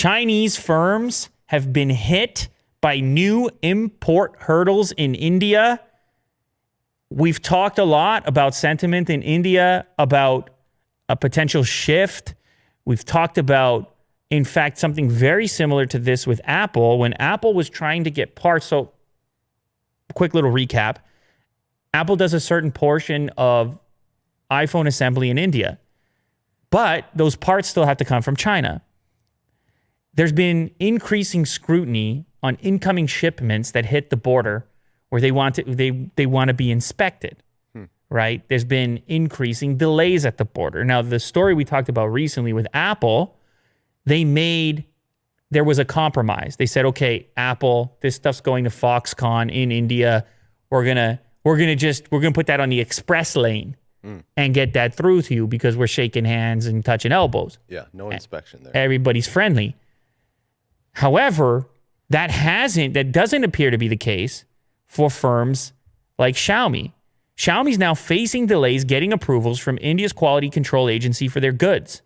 Chinese firms have been hit by new import hurdles in India. We've talked a lot about sentiment in India, about a potential shift. We've talked about, in fact, something very similar to this with Apple. When Apple was trying to get parts, so quick little recap. Apple does a certain portion of iPhone assembly in India, but those parts still have to come from China. There's been increasing scrutiny on incoming shipments that hit the border where they want to be inspected, right? There's been increasing delays at the border. Now, the story we talked about recently with Apple, there was a compromise. They said, okay, Apple, this stuff's going to Foxconn in India. We're gonna put that on the express lane and get that through to you because we're shaking hands and touching elbows. Yeah, no inspection there. Everybody's friendly. However, that doesn't appear to be the case for firms like Xiaomi. Xiaomi's now facing delays getting approvals from India's quality control agency for their goods.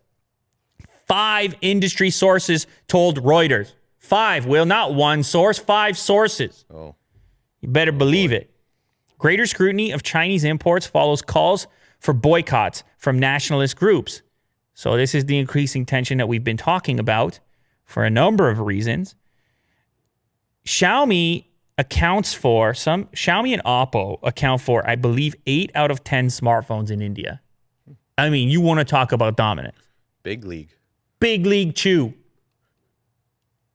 5 industry sources told Reuters. 5, Will, not one source, 5 sources. Oh. You better believe it. Greater scrutiny of Chinese imports follows calls for boycotts from nationalist groups. So this is the increasing tension that we've been talking about for a number of reasons. Xiaomi and Oppo account for, I believe, 8 out of 10 smartphones in India. I mean, you want to talk about dominance. Big league. Big League Chew. You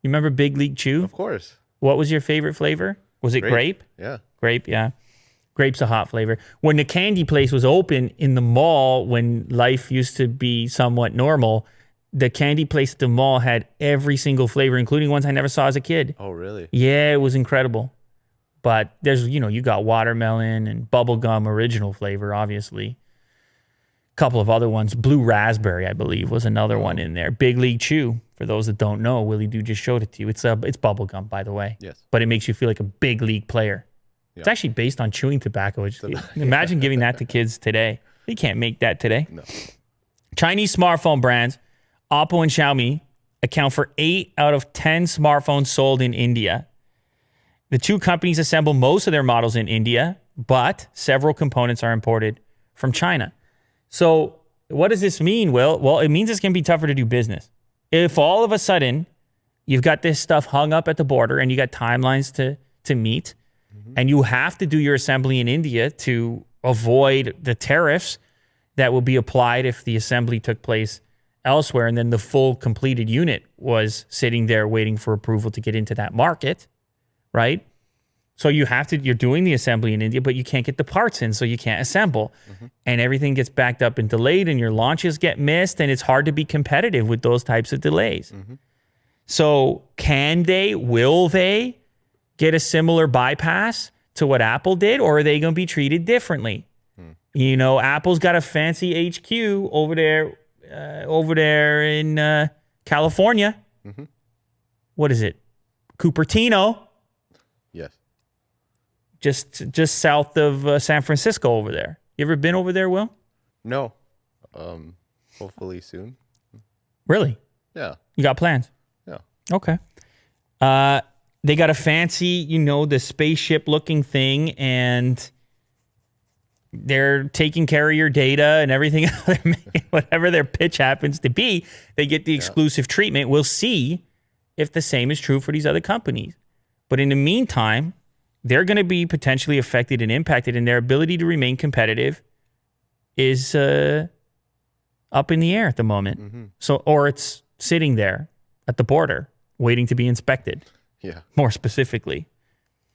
remember Big League Chew? Of course. What was your favorite flavor? Was it grape? Yeah. Grape, yeah. Grape's a hot flavor. When the candy place was open in the mall, when life used to be somewhat normal, the candy place at the mall had every single flavor, including ones I never saw as a kid. Oh, really? Yeah, it was incredible. But there's, you got watermelon and bubblegum original flavor, obviously. A couple of other ones. Blue raspberry, I believe, was another one in there. Big League Chew, for those that don't know, Willie Doo just showed it to you. It's bubblegum, by the way. Yes. But it makes you feel like a big league player. Yeah. It's actually based on chewing tobacco. Imagine giving that to kids today. You can't make that today. No. Chinese smartphone brands, Oppo and Xiaomi, account for 8 out of 10 smartphones sold in India. The two companies assemble most of their models in India, but several components are imported from China. So what does this mean, Will? Well, it means it's going to be tougher to do business. If all of a sudden you've got this stuff hung up at the border and you got timelines to meet, and you have to do your assembly in India to avoid the tariffs that will be applied if the assembly took place elsewhere, and then the full completed unit was sitting there waiting for approval to get into that market, right? So you're doing the assembly in India, but you can't get the parts in, so you can't assemble. And everything gets backed up and delayed, and your launches get missed, and it's hard to be competitive with those types of delays. So will they get a similar bypass to what Apple did, or are they going to be treated differently? Apple's got a fancy HQ over there in California. What is it? Cupertino. Yes. Just south of San Francisco over there. You ever been over there, Will? No. Hopefully soon. Really? Yeah. You got plans? Yeah. Okay. They got a fancy, the spaceship looking thing, and they're taking care of your data and everything. Whatever their pitch happens to be, they get the exclusive treatment. We'll see if the same is true for these other companies. But in the meantime, they're going to be potentially affected and impacted, and their ability to remain competitive is up in the air at the moment. Or it's sitting there at the border waiting to be inspected. Yeah. More specifically.